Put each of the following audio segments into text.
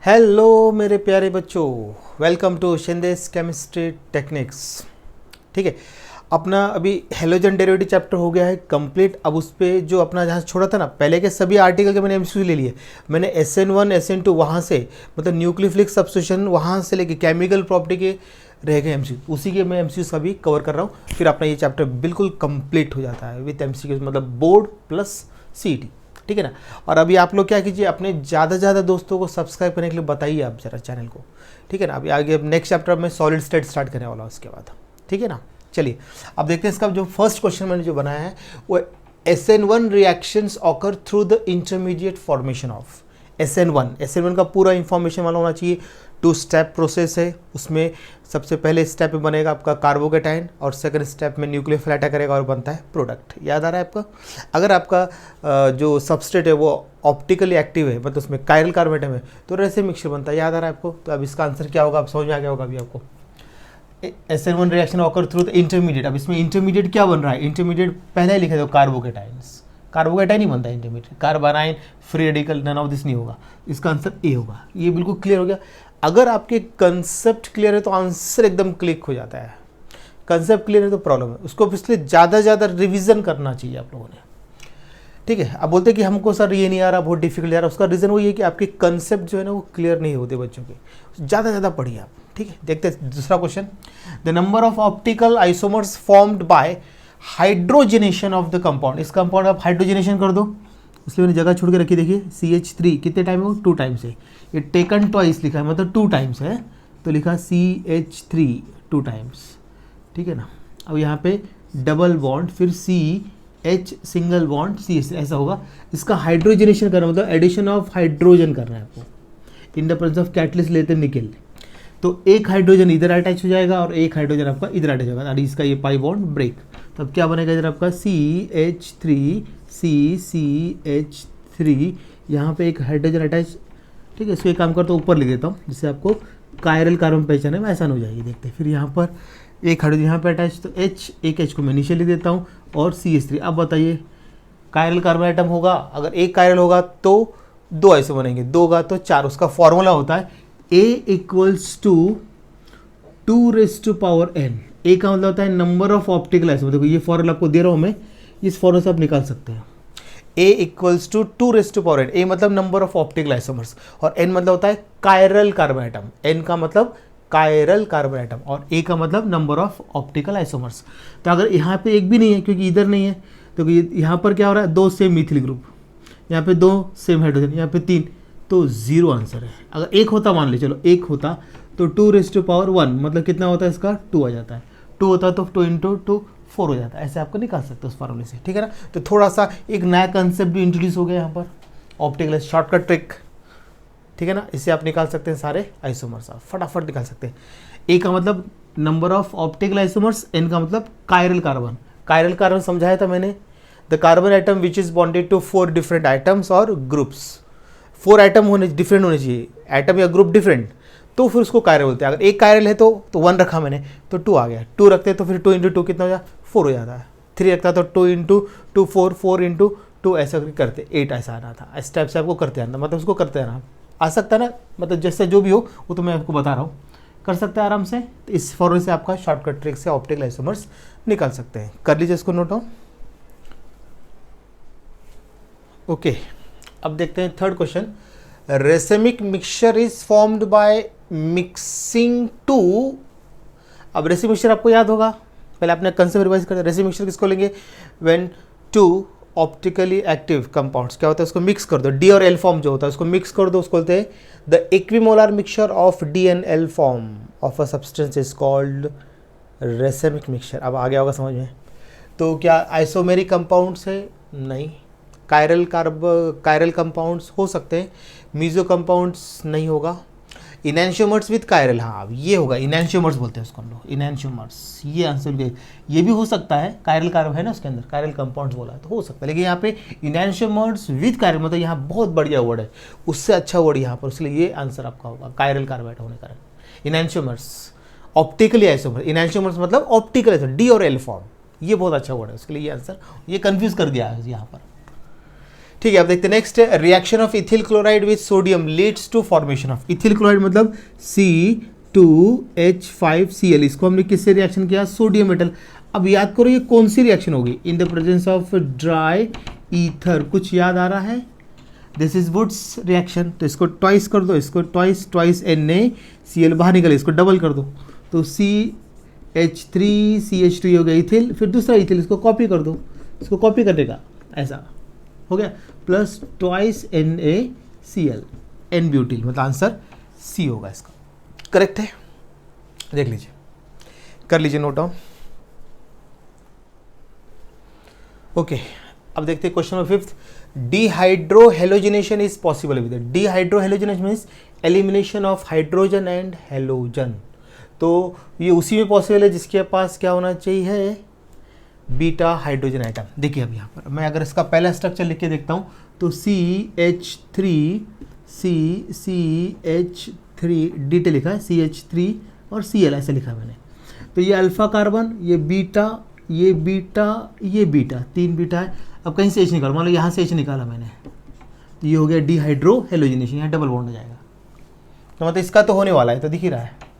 Hello मेरे प्यारे बच्चों, वेलकम टू शिंदेस केमिस्ट्री टेक्निक्स। ठीक है, अपना अभी हेलोजन डेरिवेटिव चैप्टर हो गया है कंप्लीट। अब उस पर जो अपना जहाँ छोड़ा था ना, पहले के सभी आर्टिकल के मैंने एमसीक्यू ले लिए। मैंने SN1 SN2 वहाँ से मतलब न्यूक्लियोफिलिक सब्स्टिट्यूशन वहाँ से लेके केमिकल प्रॉपर्टी के रह गए एमसीक्यू, उसी के मैं एमसीक्यू सभी कवर कर रहा हूँ। फिर अपना ये चैप्टर बिल्कुल कंप्लीट हो जाता है विथ एमसीक्यू, मतलब बोर्ड प्लस CET। ठीक है ना। और अभी आप लोग क्या कीजिए, अपने ज़्यादा से ज़्यादा दोस्तों को सब्सक्राइब करने के लिए बताइए आप जरा चैनल को। ठीक है ना। अभी आगे नेक्स्ट चैप्टर में सॉलिड स्टेट स्टार्ट करने वाला हूँ उसके बाद। ठीक है ना। चलिए अब देखते हैं इसका जो फर्स्ट क्वेश्चन मैंने जो बनाया है वो SN1 reactions occur through the intermediate formation of SN1 का पूरा इंफॉर्मेशन वाला होना चाहिए। 2 स्टेप प्रोसेस है, उसमें सबसे पहले स्टेप में बनेगा आपका कार्बोकेटाइन और सेकंड स्टेप में न्यूक्लियोफिल अटैक करेगा और बनता है प्रोडक्ट। याद आ रहा है आपका? अगर आपका जो सबस्ट्रेट है वो ऑप्टिकली एक्टिव है, मतलब उसमें कायरल कार्बन एटम है, तो रेसिन मिक्सचर बनता है। याद आ रहा है आपको? तो अब इसका आंसर क्या होगा, आप समझ में आ गया होगा अभी आपको। SN1 reaction occur through the intermediate. अब इसमें इंटरमीडिएट क्या बन रहा है? इंटरमीडिएट पहले ही लिखा था कार्बोकेटाइन्स। कार्बोकेटाइन ही बनता है intermediate, carbanion free radical none of this नहीं होगा। इसका आंसर ए होगा। ये बिल्कुल क्लियर हो गया। अगर आपके कंसेप्ट क्लियर है तो आंसर एकदम क्लिक हो जाता है। कंसेप्ट क्लियर है तो प्रॉब्लम है, उसको इसलिए ज़्यादा से ज़्यादा रिविजन करना चाहिए आप लोगों ने। ठीक है। अब बोलते हैं कि हमको सर ये नहीं आ रहा, बहुत डिफिकल्ट आ रहा, उसका रीज़न वही है कि आपके कंसेप्ट जो है ना वो क्लियर नहीं होते बच्चों के। ज़्यादा से ज़्यादा पढ़िए आप। ठीक है, देखते हैं दूसरा question. The number of optical isomers formed by hydrogenation of the compound. इस कंपाउंड आप हाइड्रोजनेशन कर दो, इसलिए मैंने जगह छोड़ के रखी। देखिए CH3 कितने टाइम है? 2 टाइम्स है। ये टेकन ट्वाइस लिखा है, मतलब 2 टाइम्स है, तो लिखा CH3 2 टाइम्स। ठीक है ना। अब यहाँ पे डबल बॉन्ड, फिर CH सिंगल बॉन्ड CH, ऐसा होगा। इसका हाइड्रोजनेशन करना मतलब एडिशन ऑफ हाइड्रोजन करना है आपको in the presence of catalyst लेते निकल। तो एक हाइड्रोजन इधर अटैच हो जाएगा और एक हाइड्रोजन आपका इधर अटैच होगा, और इसका ये पाई बॉन्ड ब्रेक। तब क्या बनेगा इधर आपका CH3 CH3, यहाँ पे एक हाइड्रोजन अटैच। ठीक है, इसको एक काम करता हूँ ऊपर लिख देता हूँ, जिससे आपको कायरल कार्बन पहचाने में आसान हो जाएगी। देखते हैं फिर यहाँ पर एक हाइड्रोजन यहाँ पे अटैच, तो H, एक H को मैं नीचे लिख देता हूँ और CH3। अब बताइए कायरल कार्बन एटम होगा, अगर एक कायरल होगा तो 2 ऐसे बनेंगे, 2 होगा तो 4। उसका फॉर्मूला होता है A इक्वल्स टू 2⁻n। ए का मतलब होता है नंबर ऑफ ऑप्टिकल आइसोमर्स। देखो ये फॉर्मूला आपको दे रहा हूँ मैं, इस फॉर्मूला से आप निकाल सकते हैं। A equals to 2⁻n। A मतलब नंबर ऑफ ऑप्टिकल आइसोमर्स और n मतलब होता है कायरल कार्बन एटम। n का मतलब कायरल कार्बन एटम और a का मतलब नंबर ऑफ ऑप्टिकल आइसोमर्स। तो अगर यहाँ पे एक भी नहीं है क्योंकि इधर नहीं है, तो यहाँ पर क्या हो रहा है? 2 सेम मिथिल ग्रुप, यहाँ पे 2 सेम हाइड्रोजन, यहाँ पे 3, तो 0 आंसर है। अगर एक होता, मान ले चलो एक होता, तो 2⁻1 मतलब कितना होता है इसका? 2 आ जाता है। 2 होता है तो 2 × 2 4 हो जाता है। ऐसे आपको निकाल सकते हो उस फॉर्मूले से। ठीक है ना। तो थोड़ा सा एक नया कंसेप्ट भी इंट्रोड्यूस हो गया यहाँ पर, ऑप्टिकल शॉर्टकट ट्रिक। ठीक है ना। इससे आप निकाल सकते हैं सारे आइसोमर्स, आप फटाफट निकाल सकते हैं। ए का मतलब number of optical isomers, N का मतलब कायरल कार्बन। कायरल कार्बन समझाया था मैंने, the carbon atom which is bonded to 4 different atoms और ग्रुप्स। 4 आइटम होने डिफरेंट होने चाहिए, आइटम या ग्रुप डिफरेंट, तो फिर उसको कायरल बोलते हैं। अगर एक कायरल है तो 1 रखा मैंने, तो 2 आ गया। 2 रखते हैं तो फिर 2 × 2 कितना हो जाता है? 4 हो जाता है। 3 रखता तो 2 × 2 4, 4 × 2 ऐसा करके 8 ऐसा आना था। इस टाइप से आपको करते आना, मतलब उसको करते आना आ सकता है ना, मतलब जैसे जो भी हो वो तो मैं आपको बता रहा हूँ, कर सकते हैं आराम से। तो इस फॉर्मूले से आपका शॉर्टकट ट्रिक से ऑप्टिकल आइसोमर्स निकाल सकते हैं। कर लीजिए इसको नोट डाउन। ओके, अब देखते हैं third question. Racemic mixture is formed by mixing 2। अब रेसिमिक मिक्सचर आपको याद होगा, पहले आपने कंसेप्ट रिवाइज कर दिया। रेसिमिक मिक्सचर किसको लेंगे? व्हेन 2 ऑप्टिकली एक्टिव कंपाउंड्स क्या होता है उसको मिक्स कर दो। डी और एल फॉर्म जो होता है उसको मिक्स कर दो, उसको बोलते हैं the equimolar mixture of D and L form of a substance is called racemic mixture. अब आ गया होगा समझ में। तो क्या आइसोमेरिक कंपाउंड्स है? नहीं। कायरल कंपाउंड्स हो सकते हैं, मीजो कंपाउंड्स नहीं होगा। इनैंशियोमर्स विद कायरल, हाँ ये होगा, इनैंशियोमर्स बोलते हैं उसको हम लोग, इनैंशियोमर्स। ये आंसर ये भी हो सकता है, कायरल कार्बन है ना उसके अंदर, कायरल कंपाउंड्स बोला है तो हो सकता है। लेकिन यहाँ पे इनैंशियोमर्स विद कायरल मतलब यहाँ बहुत बढ़िया वर्ड है, उससे अच्छा वर्ड यहाँ पर, इसलिए ये आंसर आपका होगा कायरल कार्बेट होने कारण। इनैंशियोमर्स ऑप्टिकली आइसोमर, इनैंशियोमर्स मतलब ऑप्टिकल आइसोमर, डी और एल फॉर्म, ये बहुत अच्छा वर्ड है उसके लिए ये आंसर, ये कंफ्यूज कर दिया है यहाँ पर। ठीक है, अब देखते हैं next, reaction of ethyl chloride with sodium leads to formation of, ethyl chloride मतलब C2H5Cl, इसको हमने किससे रिएक्शन किया, सोडियम मेटल। अब याद करो ये कौन सी रिएक्शन होगी, in the presence of dry ether, कुछ याद आ रहा है, दिस इज वुड्स रिएक्शन, तो इसको ट्वाइस कर दो, इसको ट्वाइस, ट्वाइस NaCl बाहर निकले, इसको डबल कर दो, तो CH3CH2 हो गया इथिल, फिर दूसरा इथिल, इसको कॉपी कर दो, इसको कॉपी करने का ऐसा हो गया, plus twice NaCl, N butyl, मतलब आंसर C होगा इसका, करेक्ट है। देख लीजिए, कर लीजिए नोट डाउन। ओके, अब देखते हैं question number 5th, dehydrohalogenation is possible with, dehydrohalogenation means elimination of hydrogen and halogen, तो ये उसी में पॉसिबल है जिसके पास क्या होना चाहिए, बीटा हाइड्रोजन आइटम। देखिए अब यहाँ पर मैं अगर इसका पहला स्ट्रक्चर लिख के देखता हूँ तो CH3 डी लिखा है, CH3 और Cl ऐसे लिखा है मैंने, तो ये अल्फा कार्बन, ये बीटा, ये बीटा, ये बीटा, 3 बीटा है। अब कहीं से H निकालो, मान लो यहाँ से H निकाला मैंने, तो ये हो गया डिहाइड्रोहेलोजिनेशन, यहाँ डबल बॉन्ड हो जाएगा, तो मतलब इसका तो होने वाला है, तो दिख ही रहा है,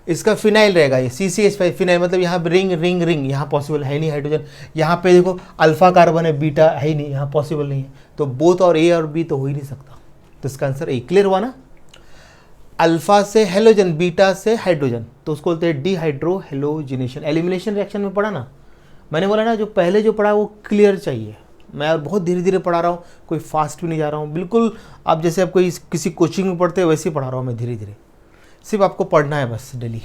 इसका फिनाइल रहेगा, ये CCH5 फिनाइल, मतलब यहाँ रिंग रिंग रिंग, यहाँ पॉसिबल है नहीं हाइड्रोजन, यहाँ पे देखो अल्फा कार्बन है, बीटा है ही नहीं, यहाँ पॉसिबल नहीं है, तो बोथ और A और B तो हो ही नहीं सकता, तो इसका आंसर A। क्लियर हुआ ना, अल्फा से हेलोजन, बीटा से हाइड्रोजन, तो उसको बोलते हैं डिहाइड्रोहेलोजिनेशन। एलिमिनेशन रिएक्शन में पढ़ा ना, मैंने बोला ना जो पहले जो पढ़ा वो क्लियर चाहिए, मैं और बहुत धीरे धीरे पढ़ा रहा हूँ, कोई फास्ट भी नहीं जा रहा हूँ, बिल्कुल आप जैसे आप कोई किसी कोचिंग में पढ़ते हैं वैसे ही पढ़ा रहा हूँ मैं धीरे धीरे, सिर्फ आपको पढ़ना है बस डेली,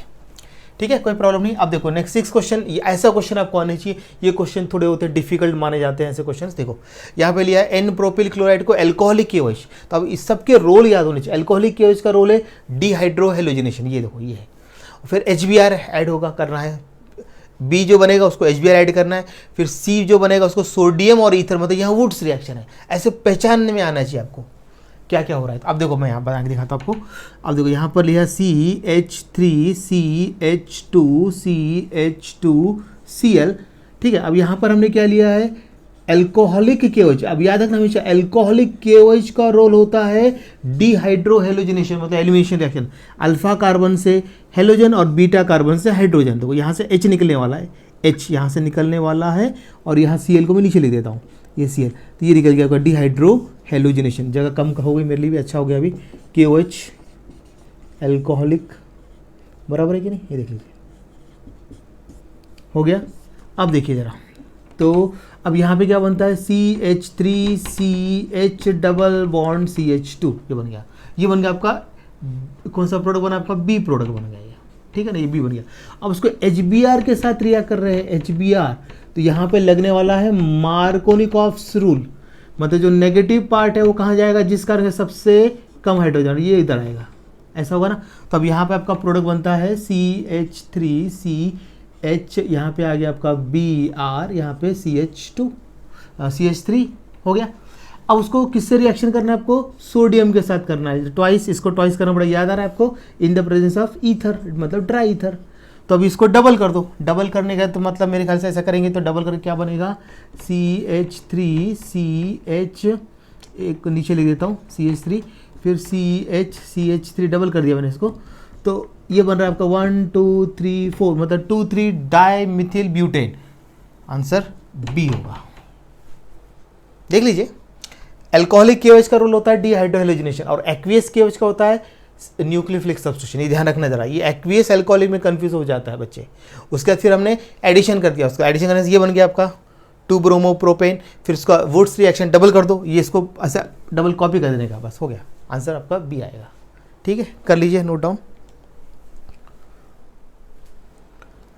ठीक है, कोई प्रॉब्लम नहीं। अब देखो नेक्स्ट 6 क्वेश्चन, ऐसा क्वेश्चन आपको आने चाहिए, ये क्वेश्चन थोड़े होते हैं डिफिकल्ट माने जाते हैं ऐसे क्वेश्चन। देखो यहाँ पे लिया है एन प्रोपिल क्लोराइड को एल्कोहलिक KOH, तो अब इस सबके रोल याद होने चाहिए। एल्कोहलिक KOH का रोल है डिहाइड्रोहेलोजिनेशन, ये देखो ये है, फिर HBr ऐड होगा, करना है, B जो बनेगा उसको HBr ऐड करना है, फिर C जो बनेगा उसको सोडियम और ईथर, मतलब यहाँ वुड्स रिएक्शन है, ऐसे पहचानने में आना चाहिए आपको क्या क्या हो रहा है। अब देखो मैं यहाँ बना के दिखाता हूँ आपको, अब देखो यहाँ पर लिया CH3CH2CH2Cl, ठीक है। अब यहाँ पर हमने क्या लिया है, एल्कोहलिक KOH। अब याद रखना हमेशा एल्कोहलिक KOH का रोल होता है डिहाइड्रोहेलोजिनेशन, मतलब एलिमिनेशन रिएक्शन, अल्फा कार्बन से हेलोजन और बीटा कार्बन से हाइड्रोजन। तो यहाँ से H निकलने वाला है, H यहाँ से निकलने वाला है, और यहाँ Cl को मैं नीचे लिख देता हूँ, ये Cl, तो ये निकल गया आपका डिहाइड्रोहेलोजिनेशन, जगह कम हो गई मेरे लिए भी, अच्छा हो गया अभी, KOH एल्कोहलिक, बराबर है कि नहीं, ये देख लीजिए हो गया। अब देखिए ज़रा, तो अब यहाँ पे क्या बनता है, CH3CH डबल बॉन्ड CH2, ये बन गया, ये बन गया आपका कौन सा प्रोडक्ट बना, आपका B प्रोडक्ट बन गया ये, ठीक है ना, ये B बन गया। अब उसको HBr के साथ रिएक्ट कर रहे हैं, HBr, तो यहाँ पे लगने वाला है मार्कोनिकॉफ्स रूल, मतलब जो नेगेटिव पार्ट है वो कहाँ जाएगा, जिस कारण सबसे कम हाइड्रोजन, ये इधर आएगा, ऐसा होगा ना। तो अब यहाँ पे आपका प्रोडक्ट बनता है CH3CH, यहाँ पे आ गया आपका Br, यहाँ पे CH3 हो गया। अब उसको किससे रिएक्शन करना है आपको, सोडियम के साथ करना है, ट्वाइस, इसको ट्वाइस करना पड़ेगा, याद आ रहा है आपको, in the presence of ether, मतलब ड्राई ईथर। तो अब इसको डबल कर दो, डबल करने का तो मतलब मेरे ख्याल से ऐसा करेंगे तो डबल करके क्या बनेगा, CH3CH, एक नीचे लिख देता हूँ CH3, फिर CH3 डबल कर दिया मैंने इसको, तो ये बन रहा है आपका 1 2 3 4, मतलब 2,3 di methyl butane, answer B होगा। देख लीजिए, एल्कोहलिक KOH का रोल होता है डिहाइड्रोहेलोजिनेशन, और एक्वियस KOH का होता है न्यूक्लियोफिलिक सब्स्टिट्यूशन, ये ध्यान रखना जरा, ये एक्वियस एल्कोहलिक में कंफ्यूज हो जाता है बच्चे। उसके बाद फिर हमने एडिशन कर दिया, उसको एडिशन करने से ये बन गया आपका 2 ब्रोमो प्रोपेन, फिर उसका वुड्स रिएक्शन डबल कर दो, ये इसको ऐसा डबल कॉपी कर देने का, बस हो गया, आंसर आपका B आएगा, ठीक है, कर लीजिए नोट डाउन।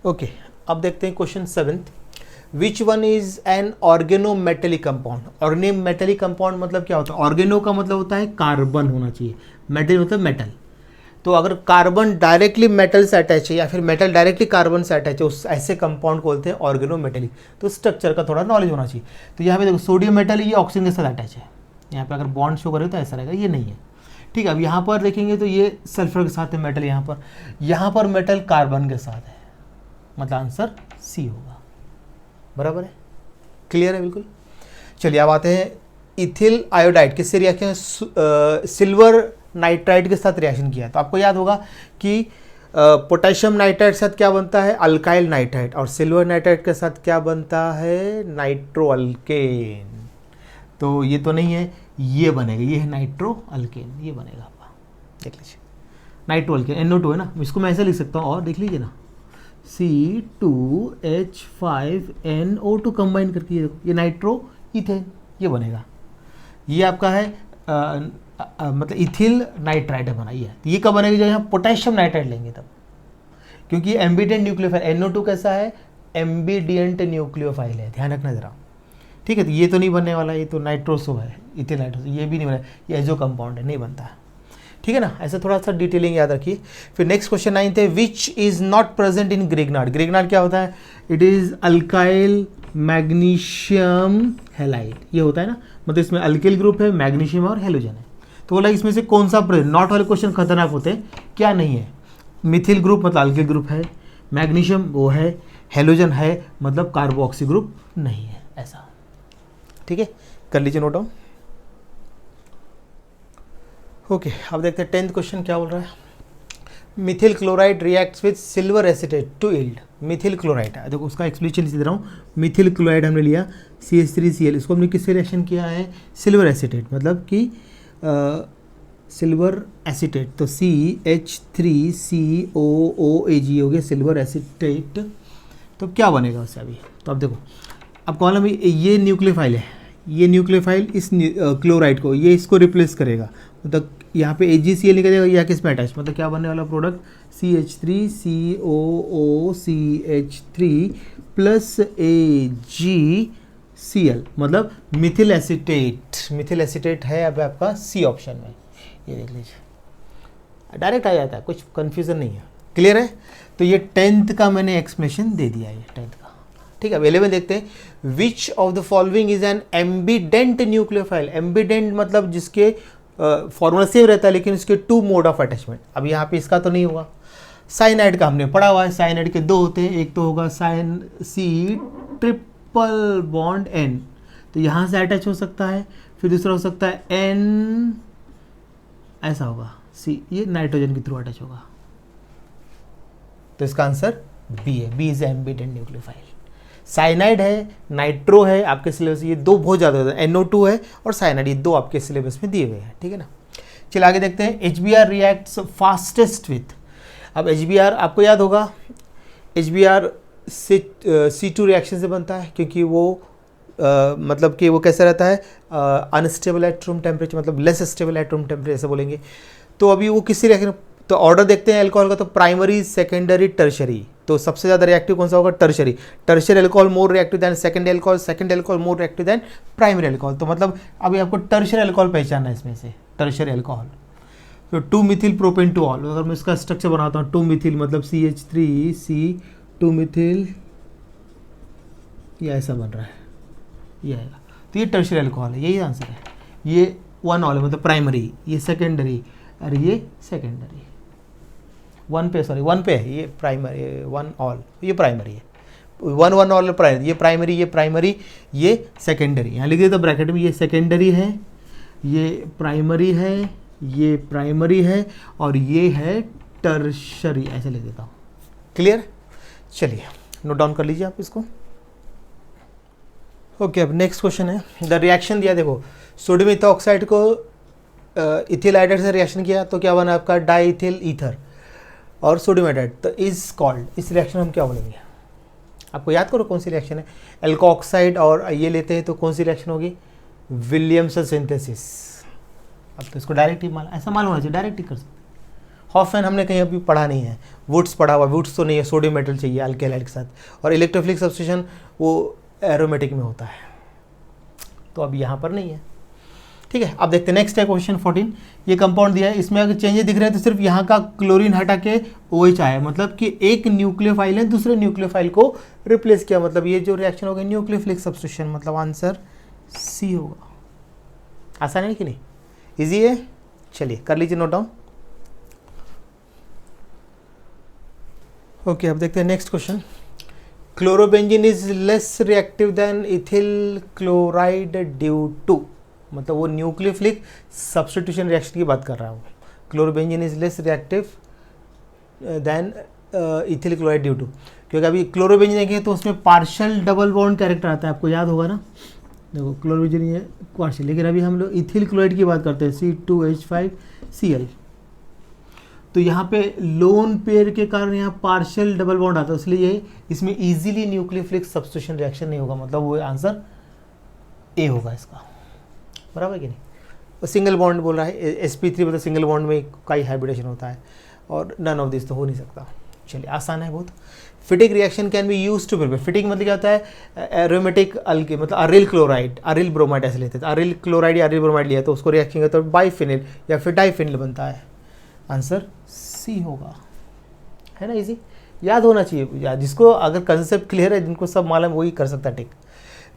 ओके, अब देखते हैं question 7th, which one is an organometallic compound. Organometallic compound मतलब क्या होता है, ऑर्गेनो का मतलब होता है कार्बन होना चाहिए, मेटल मतलब मेटल, तो अगर कार्बन डायरेक्टली मेटल से अटैच है या फिर मेटल डायरेक्टली कार्बन से अटैच है, उस ऐसे कंपाउंड को बोलते हैं ऑर्गेनोमेटेलिक। तो स्ट्रक्चर का थोड़ा नॉलेज होना चाहिए। तो यहाँ पे देखो सोडियम मेटल, ये ऑक्सीजन के साथ अटैच है, यहाँ पे अगर बॉन्ड शो करे तो ऐसा रहेगा, ये नहीं है, ठीक है। अब यहाँ पर देखेंगे तो ये सल्फर के साथ है मेटल, यहाँ पर मेटल कार्बन के साथ है, मतलब आंसर C होगा, बराबर है, क्लियर है बिल्कुल। चलिए अब आते हैं इथिल आयोडाइड किससे रिएक्शन, सिल्वर नाइट्राइड के साथ रिएक्शन किया। तो आपको याद होगा कि पोटेशियम नाइट्राइड के साथ क्या बनता है, अल्काइल नाइट्राइड, और सिल्वर नाइट्राइड के साथ क्या बनता है, नाइट्रो अल्केन। तो ये तो नहीं है, ये बनेगा, ये है नाइट्रो अल्केन, ये बनेगा आपका, देख लीजिए नाइट्रो अल्केन, NO2 है ना, इसको मैं ऐसे लिख सकता हूँ, और देख लीजिए ना C2H5NO2 कंबाइन करके ये नाइट्रो इथेन, ये बनेगा। ये आपका है मतलब इथिल नाइट्राइड बना, ये ये कब बनेगा, जब यहाँ पोटेशियम नाइट्राइड लेंगे तब, क्योंकि एम्बिडेंट न्यूक्लियोफाइल, NO2 कैसा है, एम्बिडेंट न्यूक्लियोफाइल है, ध्यान रखना जरा, ठीक है। तो ये तो नहीं बनने वाला, ये तो नाइट्रोसो है, इथिल नाइट्रोसो, ये भी नहीं बना, ये एजो कंपाउंड है, नहीं बनता है, ठीक है ना। ऐसा थोड़ा सा डिटेलिंग याद रखिए। फिर नेक्स्ट क्वेश्चन 9 है, which is not present in Grignard. Grignard क्या होता है, it is alkyl magnesium halide, ये होता है ना, मतलब इसमें अल्किल ग्रुप है, मैग्नीशियम और हेलोजन है। तो बोला इसमें से कौन सा प्रेजेंट, नॉट वाले क्वेश्चन खतरनाक होते हैं, क्या नहीं है, मिथिल ग्रुप मतलब अल्किल ग्रुप है, मैग्नीशियम वो है, हेलोजन है मतलब कार्बोक्सी ग्रुप नहीं है, ऐसा, ठीक है, कर लीजिए नोट डाउन। ओके, अब देखते हैं 10th क्वेश्चन क्या बोल रहा है। Methyl chloride reacts with silver acetate to yield, methyl chloride है, देखो उसका एक्सप्लेनेशन दे रहा हूँ। मिथिल क्लोराइड हमने लिया CH3Cl, इसको हमने किससे रिएक्शन किया है, सिल्वर एसिटेट, मतलब कि सिल्वर एसिटेट, तो CH3COOAg हो गया सिल्वर एसिटेट। तो क्या बनेगा उससे अभी, तो अब देखो, अब कॉलम ये न्यूक्लियोफाइल है, ये न्यूक्लियोफाइल इस क्लोराइड को, ये इसको रिप्लेस करेगा, मतलब यहाँ पे AgCl निकलेगा, यह किस में अटैच, मतलब क्या बनने वाला प्रोडक्ट, CH3COOCH3 प्लस AgCl, मतलब मिथिल एसिटेट, मिथिल एसिटेट है अब आपका C ऑप्शन में, ये देख लीजिए, डायरेक्ट आ जाता है, कुछ कन्फ्यूजन नहीं है, क्लियर है। तो ये 10th का मैंने एक्सप्लेनेशन दे दिया, ये 10th का, ठीक है। अब 11 देखते हैं, which of the following is an ambient nucleophile. Ambient मतलब जिसके फॉर्मूला सेम रहता है लेकिन उसके 2 मोड ऑफ अटैचमेंट। अब यहाँ पे इसका तो नहीं होगा, साइनाइड का हमने पढ़ा हुआ है, साइनाइड के 2 होते हैं, एक तो होगा साइन C ट्रिपल बॉन्ड N, तो यहाँ से अटैच हो सकता है, फिर दूसरा हो सकता है N, ऐसा होगा C, ये नाइट्रोजन के थ्रू अटैच होगा, तो इसका आंसर B है, B is ambient nucleophile. Cyanide है, नाइट्रो है, आपके सिलेबस ये 2 बहुत ज़्यादा होता है, NO2 है और साइनाइड, ये 2 आपके सिलेबस में दिए हुए हैं, ठीक है ना। चलिए आगे देखते हैं, HBr रिएक्ट्स फास्टेस्ट विथ। अब HBr आपको याद होगा, HBr से C2 रिएक्शन से बनता है, क्योंकि वो मतलब कि वो कैसा रहता है, अनस्टेबल एट रूम टेम्परेचर, मतलब less stable at room temperature ऐसे बोलेंगे। तो अभी वो किससे रिएक्शन, तो ऑर्डर देखते हैं अल्कोहल का, तो प्राइमरी, सेकेंडरी, टर्शरी, तो सबसे ज़्यादा रिएक्टिव कौन सा होगा, tertiary. Tertiary alcohol more reactive than secondary alcohol, secondary alcohol more reactive than primary alcohol. तो मतलब अभी आपको टर्शरी अल्कोहल पहचानना है इसमें से, टर्शरी अल्कोहल। तो 2 मिथिल प्रोपेन टू ऑल, अगर मैं इसका स्ट्रक्चर बनाता हूँ, 2 मिथिल मतलब CH3C 2 मिथिल, ये ऐसा बन रहा है, ये आएगा, तो ये टर्शरी अल्कोहल है, यही आंसर है। ये 1 ऑल मतलब प्राइमरी, ये सेकेंडरी, और ये सेकेंडरी, 1 पे, सॉरी 1 पे है, ये प्राइमरी, 1 ऑल, ये प्राइमरी है, 1 ऑल प्राइमरी, ये प्राइमरी, ये प्राइमरी, ये सेकेंडरी। यहाँ लिख देता ब्रैकेट में, ये सेकेंडरी है, ये प्राइमरी है, ये प्राइमरी है, और ये है टर्शरी, ऐसे लिख देता हूँ, क्लियर। चलिए नोट डाउन कर लीजिए आप इसको। ओके, अब नेक्स्ट क्वेश्चन है, द रिएक्शन दिया, देखो सोडियम इथॉक्साइड को इथिल हाइड्राइड से रिएक्शन किया, तो क्या बना आपका, डाई इथिल ईथर और सोडियम हाइड्राइड, तो इज कॉल्ड, इस रिएक्शन हम क्या बोलेंगे, आपको याद करो कौन सी रिएक्शन है, एल्कोक्साइड और ये लेते हैं तो कौन सी रिएक्शन होगी, विलियमसन सिंथेसिस। अब तो इसको डायरेक्ट ही ऐसा मालूम होना चाहिए, डायरेक्ट ही कर सकते। हॉफमैन हमने कहीं अभी पढ़ा नहीं है, वुड्स पढ़ा हुआ, वुड्स तो नहीं है, सोडियम मेटल चाहिए अल्केलाइड के साथ, और इलेक्ट्रोफिलिक सब्स्टिट्यूशन वो एरोमेटिक में होता है, तो अब यहाँ पर नहीं है, ठीक है। अब देखते हैं नेक्स्ट है क्वेश्चन 14, ये कंपाउंड दिया है, इसमें अगर चेंजेस दिख रहे हैं तो सिर्फ यहाँ का क्लोरीन हटा के OH आया, मतलब कि एक न्यूक्लियोफाइल है दूसरे न्यूक्लियोफाइल को रिप्लेस किया, मतलब ये जो रिएक्शन होगा न्यूक्लियोफिलिक सब्स्टिट्यूशन, मतलब आंसर C होगा। आसान है कि नहीं, इजी है, चलिए कर लीजिए नोट डाउन। ओके, अब देखते हैं next question, chlorobenzene is less reactive then ethyl chloride due to, मतलब वो न्यूक्लियोफिलिक सब्स्टिट्यूशन रिएक्शन की बात कर रहा हूँ। Chlorobenzene is less reactive then ethyl chloride due to, क्योंकि अभी क्लोरोबेंजीन देखें तो उसमें पार्शियल डबल बॉन्ड कैरेक्टर आता है, आपको याद होगा ना। देखो क्लोरोबेंजीन ये पार्शियल, लेकिन अभी हम लोग इथिल क्लोराइड की बात करते हैं, C2H5Cl। तो यहाँ पे लोन पेयर के कारण यहाँ पार्शियल डबल बॉन्ड आता है, इसलिए ये इसमें इजीली न्यूक्लियोफिलिक सब्स्टिट्यूशन रिएक्शन नहीं होगा, मतलब वो आंसर ए होगा इसका, बराबर कि नहीं। और सिंगल बॉन्ड बोल रहा है, sp3 मतलब सिंगल बॉन्ड में कई हाइब्रिडेशन होता है, और नन ऑफ दिस तो हो नहीं सकता। चलिए आसान है बहुत। Fittig reaction can be use to prepare, Fittig मतलब क्या होता है, एरोमेटिक अल्के मतलब अरिल क्लोराइड, अरिल ब्रोमाइड ऐसे लेते हैं, अरिल क्लोराइड या अरिल ब्रोमाइड लिया तो उसको रिएक्शन करता है बाइफिनिल या फिर डाइफिनिल बनता है, आंसर सी होगा, है ना। इजी याद होना चाहिए, जिसको अगर कंसेप्ट क्लियर है, जिनको सब मालूम वही कर सकता है टिक।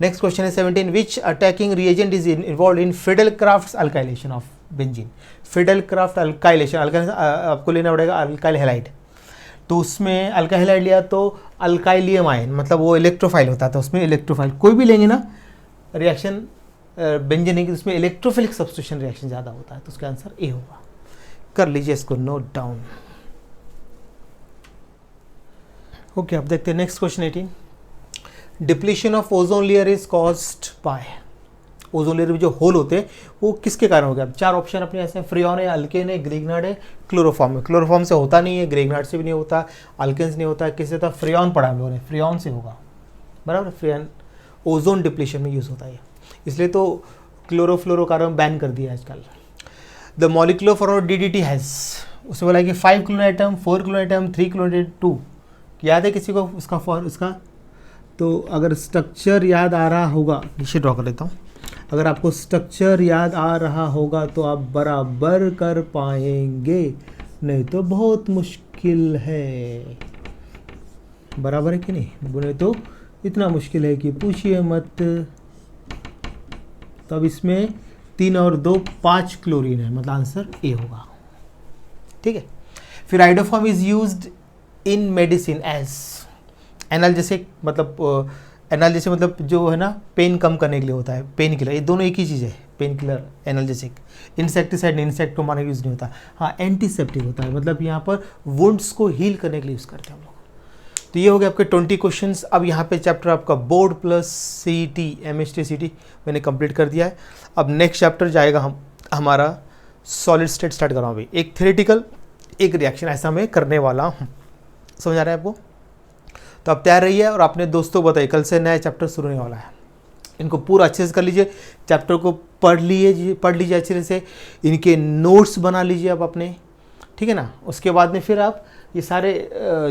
नेक्स्ट क्वेश्चन है 17, which attacking reagent is involve in Friedel Crafts alkylation of benzene. Friedel Crafts alkylation, आपको लेना पड़ेगा अल्काइल हैलाइड, तो उसमें अल्काइल हैलाइड लिया तो अल्काइलियम आयन, मतलब वो इलेक्ट्रोफाइल होता है, तो उसमें इलेक्ट्रोफाइल कोई भी लेंगे ना रिएक्शन बेंजीन है कि उसमें इलेक्ट्रोफिलिक सब्स्टिट्यूशन रिएक्शन ज़्यादा होता है, तो उसका आंसर ए होगा। कर लीजिए इसको नोट डाउन। ओके, अब देखते हैं next question 18, depletion of ozone layer is caused by, ozone layer में जो होल होते हैं वो किसके कारण हो गया। अब चार ऑप्शन अपने ऐसे, फ्रियॉन है, अल्केन है, ग्रिग्नार्ड है, क्लोरोफॉर्म है। क्लोरोफॉर्म से होता नहीं है, ग्रिग्नार्ड से भी नहीं होता, अल्केन से नहीं होता, किससे होता, फ्रियॉन पढ़ा हम लोगों ने, फ्रियॉन से होगा, बराबर। फ्रियॉन ओजोन डिप्लीशन में यूज़ होता है, इसलिए तो क्लोरोफ्लोरोकार्बन बैन कर दिया आजकल। The molecular formula DDT has, उसमें बोला कि 5 chlorine atom, 4 chlorine atom, 3 chlorine 2, याद है किसी को उसका तो अगर स्ट्रक्चर याद आ रहा होगा, नीचे ड्रॉ कर लेता हूँ, अगर आपको स्ट्रक्चर याद आ रहा होगा तो आप बराबर कर पाएंगे, नहीं तो बहुत मुश्किल है, बराबर है कि नहीं, बोले तो इतना मुश्किल है कि पूछिए मत। तो अब इसमें 3 और 2 5 क्लोरीन है, मतलब आंसर ए होगा, ठीक है। फिर iodoform is used in medicine as analgesic, मतलब एनाल्जेसिक मतलब जो है ना पेन कम करने के लिए होता है, पेन किलर, ये दोनों एक ही चीज़ है, pain killer analgesic. Insecticide insect को मारने के यूज़ नहीं होता, हाँ एंटीसेप्टिक होता है, मतलब यहाँ पर वुंड्स को हील करने के लिए यूज़ करते हैं हम लोग। तो ये हो गया आपके 20 क्वेश्चंस। अब यहाँ पे चैप्टर आपका board plus CET MHT CET मैंने कंप्लीट कर दिया है। अब नेक्स्ट चैप्टर जाएगा हमारा सॉलिड स्टेट स्टार्ट कर रहा हूँ अभी, एक थ्योरेटिकल एक रिएक्शन ऐसा मैं करने वाला हूँ, समझ आ रहा है आपको। तो आप तैयार रहिए और अपने दोस्तों को बताइए, कल से नया चैप्टर शुरू होने वाला है, इनको पूरा अच्छे से कर लीजिए, चैप्टर को पढ़ लीजिए अच्छे से, इनके नोट्स बना लीजिए आप अपने, ठीक है ना। उसके बाद में फिर आप ये सारे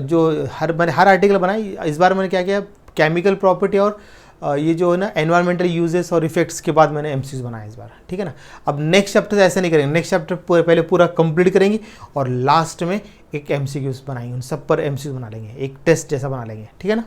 जो मैंने हर आर्टिकल बनाई, इस बार मैंने क्या किया, केमिकल प्रॉपर्टी और ये जो है ना एनवायरमेंटल यूजेस और इफेक्ट्स के बाद मैंने MCQs बनाया इस बार, ठीक है ना। अब नेक्स्ट चैप्टर से ऐसा नहीं करेंगे, नेक्स्ट चैप्टर पहले पूरा कंप्लीट करेंगे और लास्ट में एक MCQs बनाएंगे, उन सब पर MCQs बना लेंगे, एक टेस्ट जैसा बना लेंगे, ठीक है ना।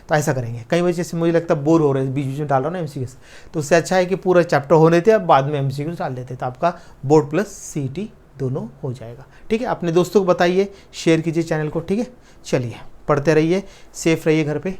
तो ऐसा करेंगे, कई वजह से मुझे लगता है बोर हो रहे हैं, बीच बीच में डाल रहा हूँ ना MCQs, तो उससे अच्छा है कि पूरा चैप्टर होने थे, अब बाद में MCQs डाल देते, तो आपका बोर्ड प्लस CET दोनों हो जाएगा, ठीक है। अपने दोस्तों को बताइए, शेयर कीजिए चैनल को, ठीक है। चलिए पढ़ते रहिए, सेफ रहिए घर पे।